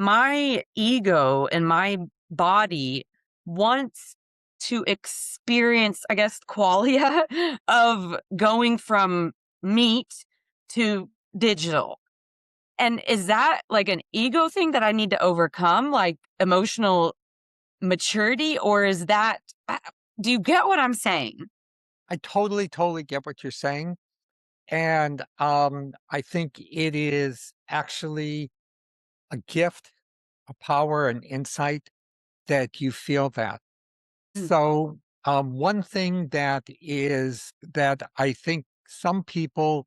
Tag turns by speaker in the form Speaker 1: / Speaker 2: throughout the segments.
Speaker 1: my ego and my body wants to experience, I guess, qualia of going from meat to digital. And is that like an ego thing that I need to overcome, like emotional maturity, or is that, uh, do you get what I'm saying?
Speaker 2: I totally, totally get what you're saying. And I think it is actually a gift, a power, an insight that you feel that.
Speaker 1: Mm.
Speaker 2: So, one thing that I think some people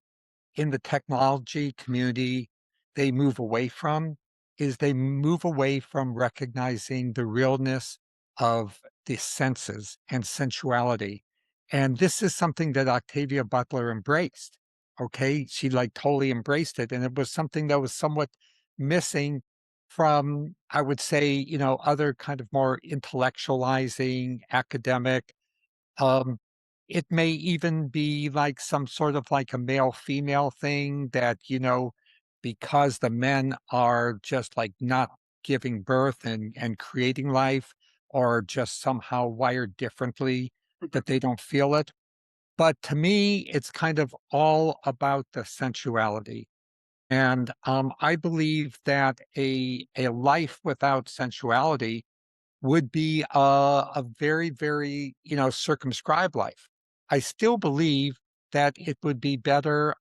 Speaker 2: in the technology community they move away from is they move away from recognizing the realness of the senses and sensuality. And this is something that Octavia Butler embraced. Okay. She like totally embraced it. And it was something that was somewhat missing from, I would say, other kind of more intellectualizing academic um, it may even be like some sort of like a male female thing that, because the men are just like not giving birth and creating life or just somehow wired differently that they don't feel it. But to me, it's kind of all about the sensuality. And I believe that a life without sensuality would be a very, very, circumscribed life. I still believe that it would be better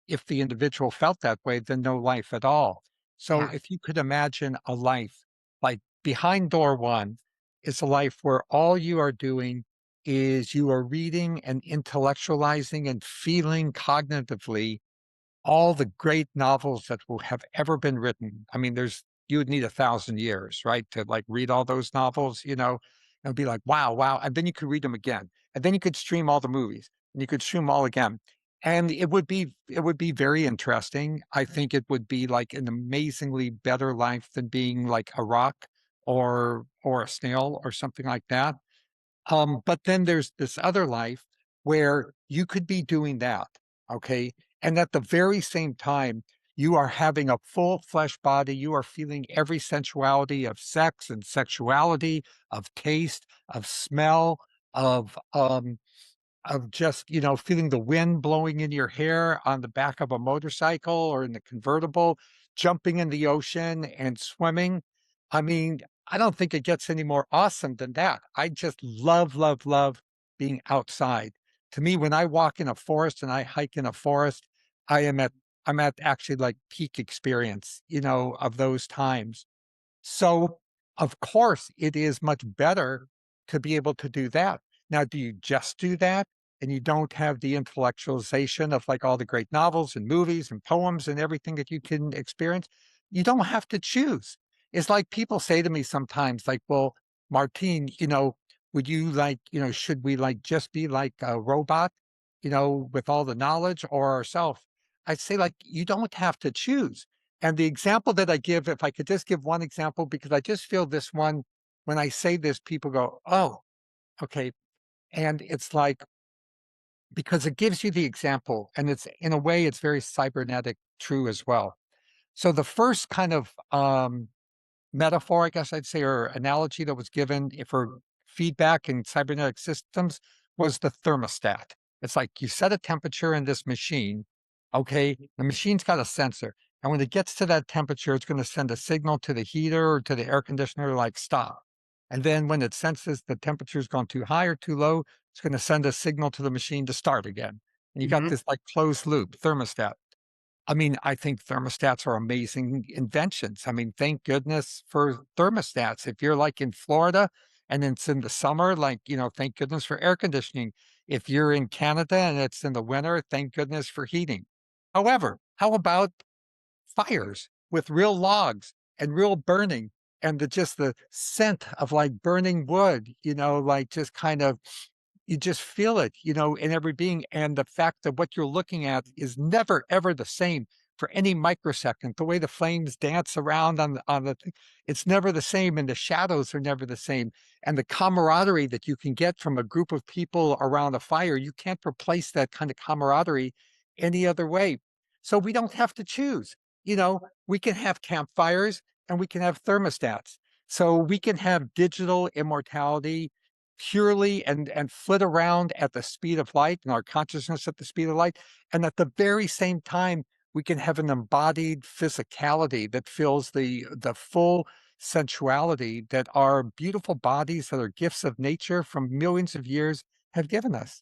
Speaker 2: if the individual felt that way than no life at all. So
Speaker 1: Yeah.
Speaker 2: if you could imagine a life like behind door one is a life where all you are doing is you are reading and intellectualizing and feeling cognitively all the great novels that will have ever been written. I mean, you would need 1,000 years, right, to like read all those novels, and be like, wow, wow. And then you could read them again. And then you could stream all the movies and you could stream all again. And it would be very interesting. I think it would be like an amazingly better life than being like a rock or a snail or something like that. But then there's this other life where you could be doing that, okay? And at the very same time, you are having a full flesh body. You are feeling every sensuality of sex and sexuality, of taste, of smell, of just, feeling the wind blowing in your hair on the back of a motorcycle or in the convertible, jumping in the ocean and swimming. I mean, I don't think it gets any more awesome than that. I just love, love, love being outside. To me, when I walk in a forest and I hike in a forest, I am at I'm at actually like peak experience, of those times. So, of course, it is much better to be able to do that. Now, do you just do that and you don't have the intellectualization of like all the great novels and movies and poems and everything that you can experience? You don't have to choose. It's like people say to me sometimes, like, well, Martine, would you like, should we like just be like a robot, with all the knowledge or ourself? I'd say, like, you don't have to choose and the example that I give, if I could just give one example, because I just feel this one, when I say this, people go, oh, okay. And it's like, because it gives you the example, and it's in a way, it's very cybernetic true as well. So the first kind of metaphor, I guess I'd say, or analogy that was given for feedback in cybernetic systems was the thermostat. It's like you set a temperature in this machine, okay? The machine's got a sensor. And when it gets to that temperature, it's going to send a signal to the heater or to the air conditioner, like stop. And then when it senses the temperature's gone too high or too low, it's going to send a signal to the machine to start again. And you got
Speaker 1: Mhm.
Speaker 2: this like closed loop thermostat. I mean, I think thermostats are amazing inventions. I mean, thank goodness for thermostats. If you're like in Florida and it's in the summer, like, thank goodness for air conditioning. If you're in Canada and it's in the winter, thank goodness for heating. However, how about fires with real logs and real burning and just the scent of like burning wood, like just kind of you just feel it, in every being. And the fact that what you're looking at is never, ever the same for any microsecond. The way the flames dance around on the thing, it's never the same. And the shadows are never the same. And the camaraderie that you can get from a group of people around a fire, you can't replace that kind of camaraderie any other way. So we don't have to choose. We can have campfires and we can have thermostats. So we can have digital immortality purely and flit around at the speed of light and our consciousness at the speed of light. And at the very same time, we can have an embodied physicality that feels the full sensuality that our beautiful bodies that are gifts of nature from millions of years have given us.